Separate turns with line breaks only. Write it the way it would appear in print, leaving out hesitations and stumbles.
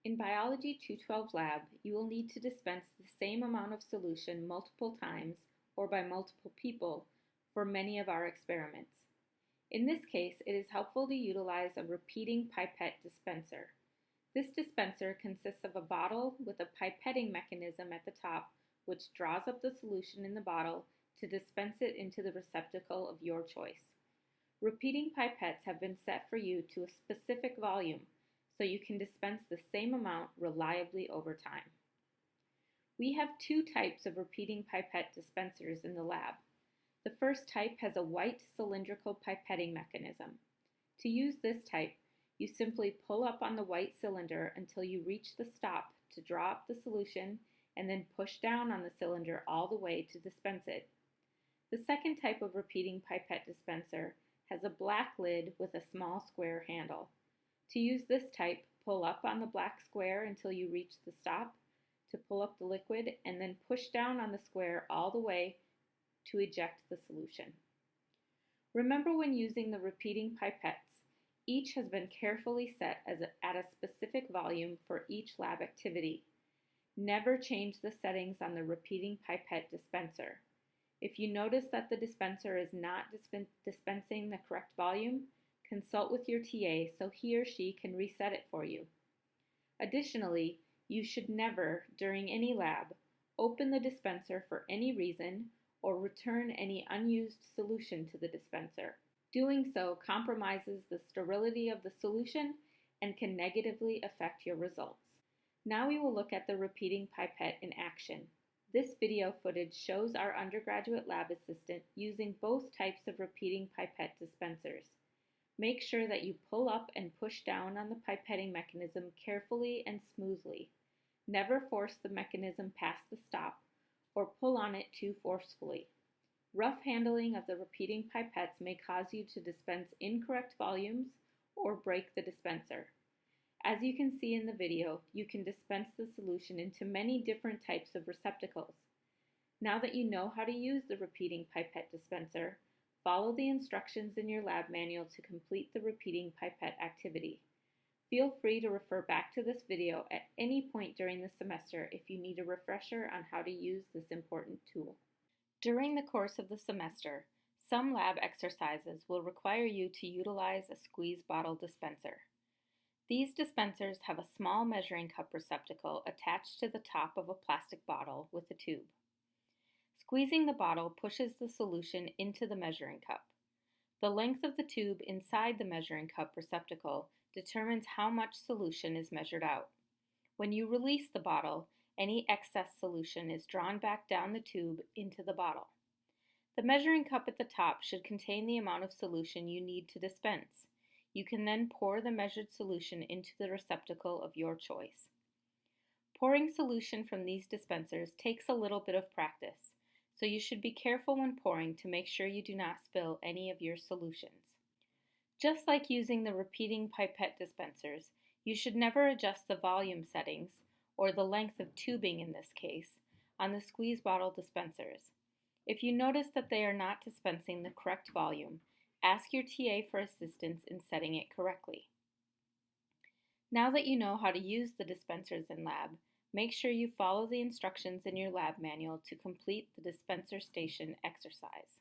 In Biology 212 lab, you will need to dispense the same amount of solution multiple times or by multiple people for many of our experiments. In this case, it is helpful to utilize a repeating pipette dispenser. This dispenser consists of a bottle with a pipetting mechanism at the top which draws up the solution in the bottle to dispense it into the receptacle of your choice. Repeating pipettes have been set for you to a specific volume, so you can dispense the same amount reliably over time. We have two types of repeating pipette dispensers in the lab. The first type has a white cylindrical pipetting mechanism. To use this type, you simply pull up on the white cylinder until you reach the stop to draw up the solution and then push down on the cylinder all the way to dispense it. The second type of repeating pipette dispenser has a black lid with a small square handle. To use this type, pull up on the black square until you reach the stop to pull up the liquid and then push down on the square all the way to eject the solution. Remember, when using the repeating pipettes, each has been carefully set at a specific volume for each lab activity. Never change the settings on the repeating pipette dispenser. If you notice that the dispenser is not dispensing the correct volume, consult with your TA so he or she can reset it for you. Additionally, you should never, during any lab, open the dispenser for any reason or return any unused solution to the dispenser. Doing so compromises the sterility of the solution and can negatively affect your results. Now we will look at the repeating pipette in action. This video footage shows our undergraduate lab assistant using both types of repeating pipette dispensers. Make sure that you pull up and push down on the pipetting mechanism carefully and smoothly. Never force the mechanism past the stop or pull on it too forcefully. Rough handling of the repeating pipettes may cause you to dispense incorrect volumes or break the dispenser. As you can see in the video, you can dispense the solution into many different types of receptacles. Now that you know how to use the repeating pipette dispenser, follow the instructions in your lab manual to complete the repeating pipette activity. Feel free to refer back to this video at any point during the semester if you need a refresher on how to use this important tool. During the course of the semester, some lab exercises will require you to utilize a squeeze bottle dispenser. These dispensers have a small measuring cup receptacle attached to the top of a plastic bottle with a tube. Squeezing the bottle pushes the solution into the measuring cup. The length of the tube inside the measuring cup receptacle determines how much solution is measured out. When you release the bottle, any excess solution is drawn back down the tube into the bottle. The measuring cup at the top should contain the amount of solution you need to dispense. You can then pour the measured solution into the receptacle of your choice. Pouring solution from these dispensers takes a little bit of practice, so you should be careful when pouring to make sure you do not spill any of your solutions. Just like using the repeating pipette dispensers, you should never adjust the volume settings, or the length of tubing in this case, on the squeeze bottle dispensers. If you notice that they are not dispensing the correct volume, ask your TA for assistance in setting it correctly. Now that you know how to use the dispensers in lab, make sure you follow the instructions in your lab manual to complete the dispenser station exercise.